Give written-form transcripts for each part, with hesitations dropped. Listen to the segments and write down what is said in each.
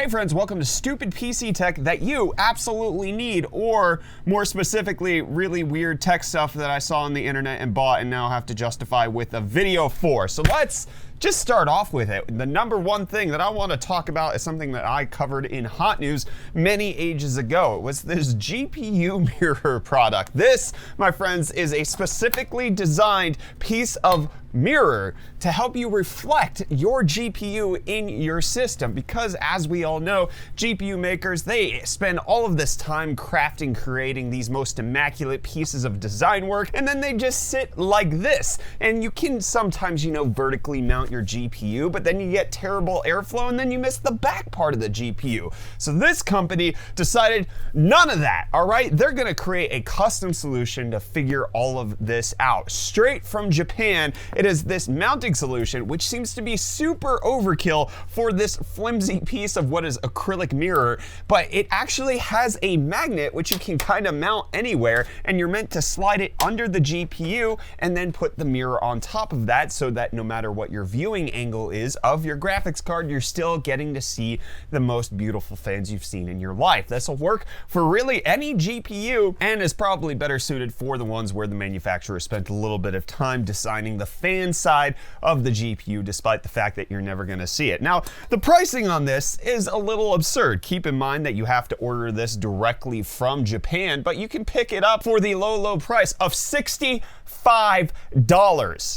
Hey friends, welcome to stupid PC tech that you absolutely need, or more specifically, really weird tech stuff that I saw on the internet and bought and now have to justify with a video for. So let's just start off with it. The number one thing that I want to talk about is something that I covered in Hot News many ages ago. It was this GPU mirror product. This, my friends, is a specifically designed piece of mirror to help you reflect your GPU in your system, because as we all know, GPU makers, they spend all of this time crafting, creating these most immaculate pieces of design work, and then they just sit like this. And you can sometimes, vertically mount your GPU, but then you get terrible airflow and then you miss the back part of the GPU. So this company decided none of that, all right? They're gonna create a custom solution to figure all of this out. Straight from Japan, it is this mounting solution, which seems to be super overkill for this flimsy piece of what is acrylic mirror, but it actually has a magnet which you can kind of mount anywhere, and you're meant to slide it under the GPU and then put the mirror on top of that, so that no matter what your viewing angle is of your graphics card, you're still getting to see the most beautiful fans you've seen in your life. This will work for really any GPU and is probably better suited for the ones where the manufacturer spent a little bit of time designing the fan side of the GPU, despite the fact that you're never going to see it. Now, the pricing on this is a little absurd. Keep in mind that you have to order this directly from Japan, but you can pick it up for the low price of $65.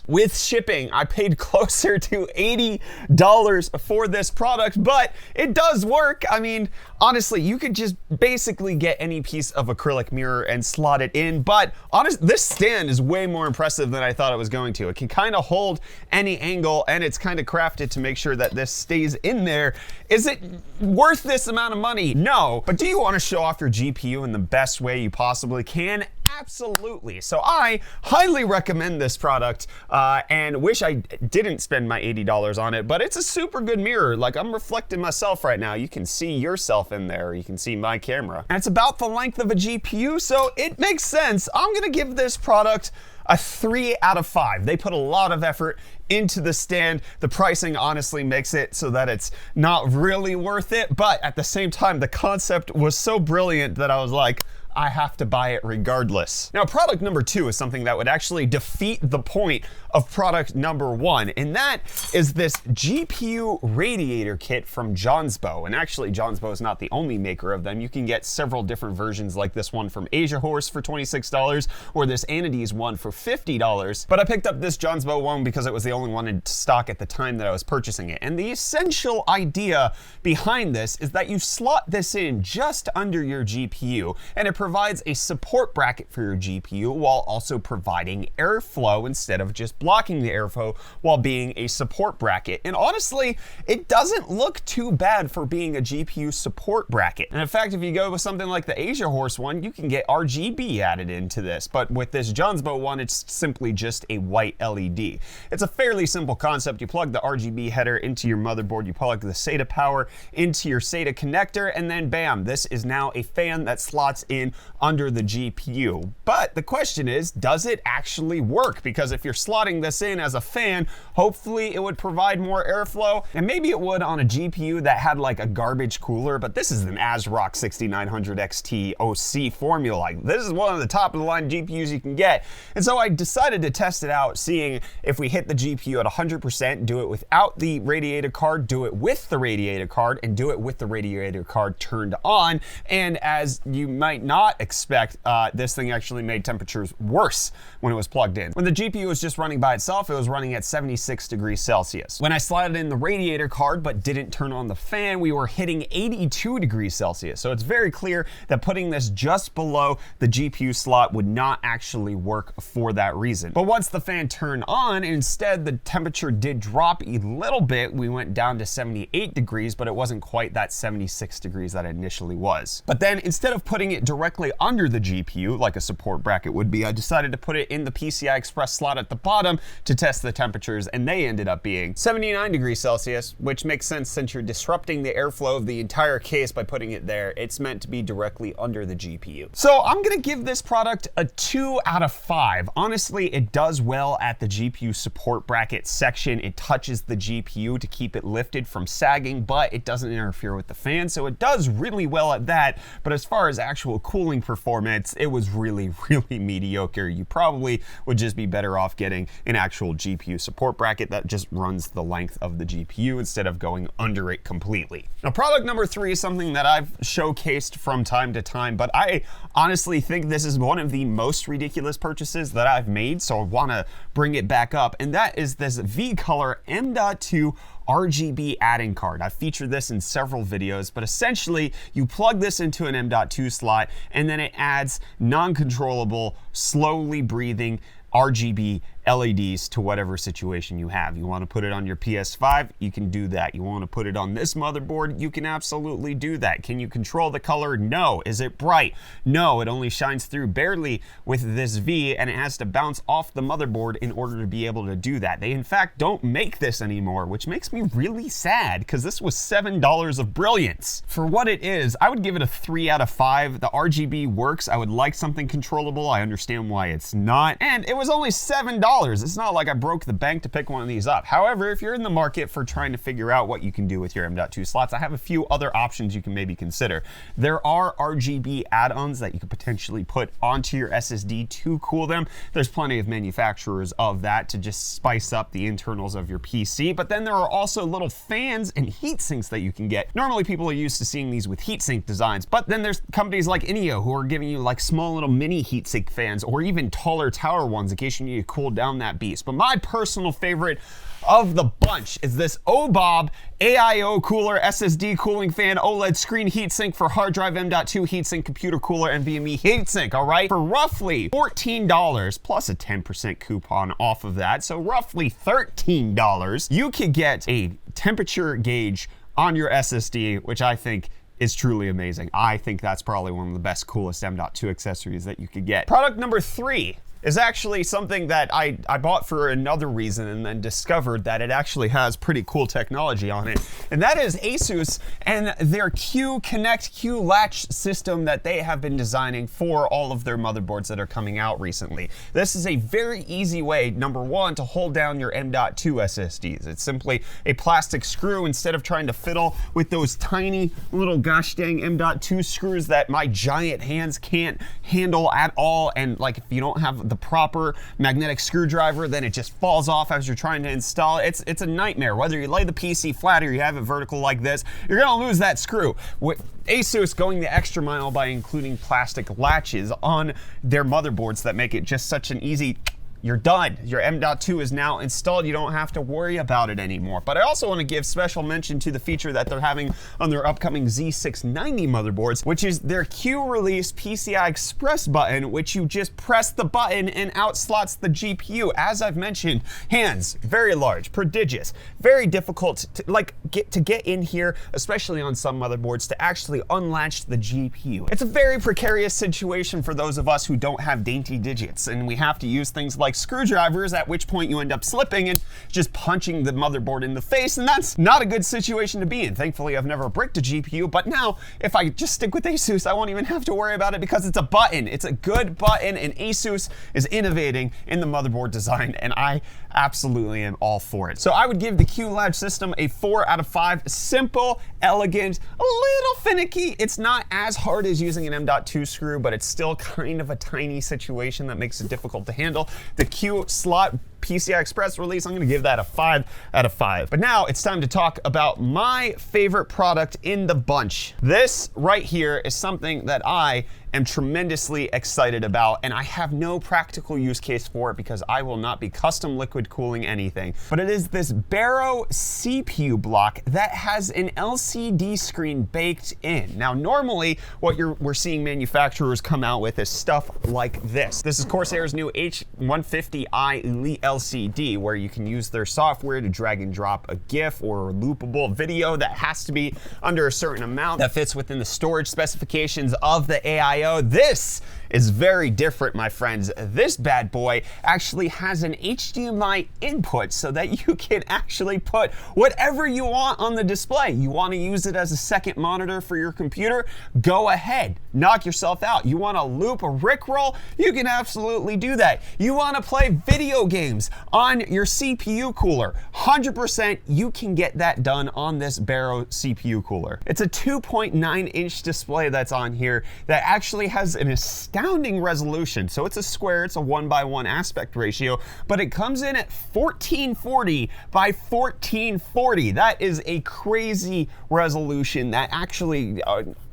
With shipping, I paid closer to $80 for this product, but it does work. I mean, honestly, you could just basically get any piece of acrylic mirror and slot it in, but this stand is way more impressive than I thought it was going to. It can kind of hold any angle, and it's kind of crafted to make sure that this stays in there. Is it worth this amount of money? No, but do you want to show off your GPU in the best way you possibly can? Absolutely. So I highly recommend this product and wish I didn't spend my $80 on it, but it's a super good mirror. Like, I'm reflecting myself right now. You can see yourself in there. You can see my camera. And it's about the length of a GPU, so it makes sense. I'm going to give this product a 3 out of 5. They put a lot of effort into the stand. The pricing honestly makes it so that it's not really worth it, but at the same time, the concept was so brilliant that I was like, I have to buy it regardless. Now, product number 2 is something that would actually defeat the point of product number 1, and that is this GPU Radiator kit from Johnsbo. And actually, Johnsbo is not the only maker of them. You can get several different versions like this one from Asia Horse for $26, or this Anades one for $50. But I picked up this Johnsbo one because it was the only one in stock at the time that I was purchasing it. And the essential idea behind this is that you slot this in just under your GPU, and it provides a support bracket for your GPU while also providing airflow instead of just blocking the airflow while being a support bracket. And honestly, it doesn't look too bad for being a GPU support bracket. And in fact, if you go with something like the Asia Horse one, you can get RGB added into this. But with this Johnsbo one, it's simply just a white LED. It's a fairly simple concept. You plug the RGB header into your motherboard, you plug the SATA power into your SATA connector, and then bam, this is now a fan that slots in under the GPU. But the question is, does it actually work? Because if you're slotting this in as a fan, hopefully it would provide more airflow, and maybe it would on a GPU that had like a garbage cooler, but this is an ASRock 6900 XT OC formula. This is one of the top of the line GPUs you can get. And so I decided to test it out, seeing if we hit the GPU at 100%, do it without the Radiator card, do it with the Radiator card, and do it with the Radiator card turned on. And as you might not expect, this thing actually made temperatures worse when it was plugged in. When the GPU was just running by itself, it was running at 76 degrees Celsius. When I slotted in the Radiator card but didn't turn on the fan, we were hitting 82 degrees Celsius. So it's very clear that putting this just below the GPU slot would not actually work for that reason. But once the fan turned on, instead the temperature did drop a little bit. We went down to 78 degrees, but it wasn't quite that 76 degrees that it initially was. But then instead of putting it directly under the GPU like a support bracket would be, I decided to put it in the PCI Express slot at the bottom, bottom to test the temperatures, and they ended up being 79 degrees Celsius, which makes sense since you're disrupting the airflow of the entire case by putting it there. It's meant to be directly under the GPU. So I'm gonna give this product a 2 out of 5. Honestly, it does well at the GPU support bracket section. It touches the GPU to keep it lifted from sagging, but it doesn't interfere with the fan, so it does really well at that. But as far as actual cooling performance, it was really mediocre. You probably would just be better off getting an actual GPU support bracket that just runs the length of the GPU instead of going under it completely. Now, product number 3 is something that I've showcased from time to time, but I honestly think this is one of the most ridiculous purchases that I've made, so I want to bring it back up, and that is this V-Color M.2 RGB add-in card. I've featured this in several videos, but essentially you plug this into an M.2 slot and then it adds non-controllable, slowly breathing RGB LEDs to whatever situation you have. You want to put it on your PS5, you can do that. You want to put it on this motherboard, you can absolutely do that. Can you control the color? No. Is it bright? No, it only shines through barely with this V, and it has to bounce off the motherboard in order to be able to do that. They in fact don't make this anymore, which makes me really sad because this was $7 of brilliance. For what it is, I would give it a 3 out of 5. The RGB works. I would like something controllable. I understand why it's not, and it was only $7. It's not like I broke the bank to pick one of these up. However, if you're in the market for trying to figure out what you can do with your M.2 slots, I have a few other options you can maybe consider. There are RGB add-ons that you could potentially put onto your SSD to cool them. There's plenty of manufacturers of that to just spice up the internals of your PC, but then there are also little fans and heat sinks that you can get. Normally people are used to seeing these with heatsink designs, but then there's companies like Ineo who are giving you like small little mini heatsink fans or even taller tower ones in case you need to cool down that beast. But my personal favorite of the bunch is this OBOB AIO cooler SSD cooling fan OLED screen heatsink for hard drive M.2 heatsink computer cooler NVMe heatsink. All right, for roughly $14 plus a 10% coupon off of that, so roughly $13, you could get a temperature gauge on your SSD, which I think is truly amazing. I think that's probably one of the best, coolest M.2 accessories that you could get. Product number 3 is actually something that I bought for another reason and then discovered that it actually has pretty cool technology on it. And that is Asus and their Q-Connect Q-Latch system that they have been designing for all of their motherboards that are coming out recently. This is a very easy way, number one, to hold down your M.2 SSDs. It's simply a plastic screw instead of trying to fiddle with those tiny little gosh dang M.2 screws that my giant hands can't handle at all. And like if you don't have the proper magnetic screwdriver, then it just falls off as you're trying to install it. It's a nightmare. Whether you lay the PC flat or you have it vertical like this, you're gonna lose that screw. With Asus going the extra mile by including plastic latches on their motherboards that make it just such an easy, you're done. Your M.2 is now installed. You don't have to worry about it anymore. But I also want to give special mention to the feature that they're having on their upcoming Z690 motherboards, which is their Q-Release PCI Express button, which you just press the button and out slots the GPU. As I've mentioned, hands, very large, prodigious, very difficult to get in here, especially on some motherboards, to actually unlatch the GPU. It's a very precarious situation for those of us who don't have dainty digits, and we have to use things like screwdrivers, at which point you end up slipping and just punching the motherboard in the face, and that's not a good situation to be in. Thankfully, I've never bricked a GPU, but now if I just stick with Asus, I won't even have to worry about it because it's a button. It's a good button, and Asus is innovating in the motherboard design, and I absolutely am all for it. So I would give the Q-Latch system a 4 out of 5. Simple, elegant, a little finicky. It's not as hard as using an M.2 screw, but it's still kind of a tiny situation that makes it difficult to handle. The Q slot PCI Express release, I'm gonna give that a 5 out of 5. But now it's time to talk about my favorite product in the bunch. This right here is something that I am tremendously excited about, and I have no practical use case for it because I will not be custom liquid cooling anything. But it is this Barrow CPU block that has an LCD screen baked in. Now, normally what we're seeing manufacturers come out with is stuff like this. This is Corsair's new H150i Elite LCD, where you can use their software to drag and drop a GIF or a loopable video that has to be under a certain amount that fits within the storage specifications of the AIO. This is very different, my friends. This bad boy actually has an HDMI input so that you can actually put whatever you want on the display. You want to use it as a second monitor for your computer? Go ahead, knock yourself out. You want to loop a Rickroll? You can absolutely do that. You want to play video games on your CPU cooler? 100% you can get that done on this Barrow CPU cooler. It's a 2.9-inch display that's on here that actually has an astounding resolution. So it's a square, it's a 1:1 aspect ratio, but it comes in at 1440 by 1440. That is a crazy resolution that actually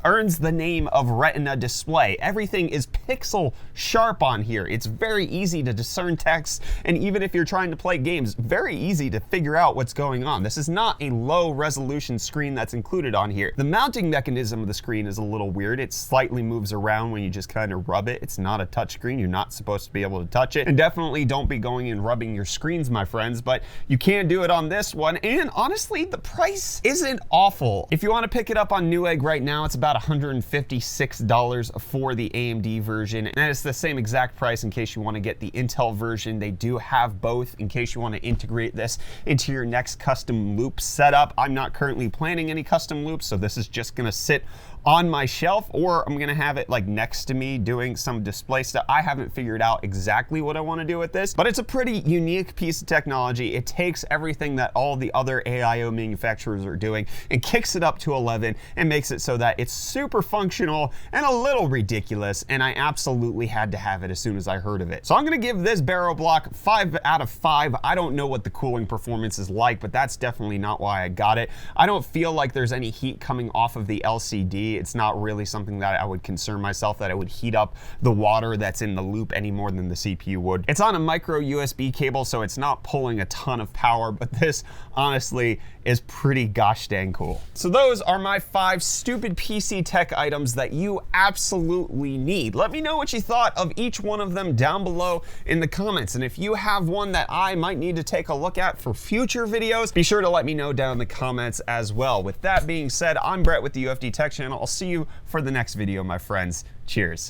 earns the name of Retina display. Everything is pixel sharp on here. It's very easy to discern text, and even if you're trying to play games, very easy to figure out what's going on. This is not a low resolution screen that's included on here. The mounting mechanism of the screen is a little weird. It slightly moves around when you just kind of rub it. It's not a touch screen. You're not supposed to be able to touch it. And definitely don't be going and rubbing your screens, my friends, but you can do it on this one. And honestly, the price isn't awful. If you want to pick it up on Newegg right now, it's about $156 for the AMD version, and it's the same exact price in case you want to get the Intel version. They do have both in case you want to integrate this into your next custom loop setup. I'm not currently planning any custom loops, so this is just going to sit on my shelf, or I'm gonna have it like next to me doing some display stuff. I haven't figured out exactly what I want to do with this, but it's a pretty unique piece of technology. It takes everything that all the other AIO manufacturers are doing and kicks it up to 11 and makes it so that it's super functional and a little ridiculous, and I absolutely had to have it as soon as I heard of it. So I'm gonna give this Barrow Block 5 out of 5. I don't know what the cooling performance is like, but that's definitely not why I got it. I don't feel like there's any heat coming off of the LCD. It's not really something that I would concern myself that I would heat up the water that's in the loop any more than the CPU would. It's on a micro USB cable, so it's not pulling a ton of power, but this honestly is pretty gosh dang cool. So those are my 5 stupid PC tech items that you absolutely need. Let me know what you thought of each one of them down below in the comments. And if you have one that I might need to take a look at for future videos, be sure to let me know down in the comments as well. With that being said, I'm Brett with the UFD Tech Channel. I'll see you for the next video, my friends. Cheers.